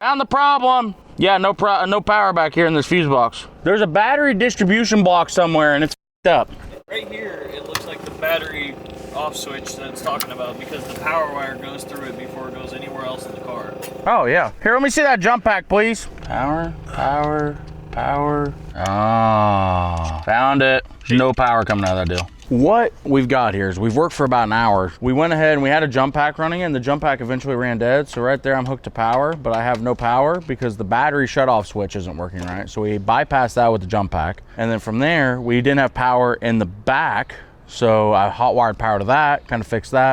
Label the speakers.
Speaker 1: Found the problem. Yeah, no power back here in this fuse box. There's a battery distribution block somewhere and it's f***ed up.
Speaker 2: Right here, it looks like the battery off switch that it's talking about because the power wire goes through it before it goes anywhere else in the car.
Speaker 1: Oh yeah. Here, let me see that jump pack, please. Power. Oh, found it. No power coming out of that deal. What we've got here is we've worked for about an hour. We went ahead and we had a jump pack running and the jump pack eventually ran dead. So right there I'm hooked to power, but I have no power because the battery shut-off switch isn't working right. So we bypassed that with the jump pack. And then from there, we didn't have power in the back. So I hot wired power to that, kind of fixed that.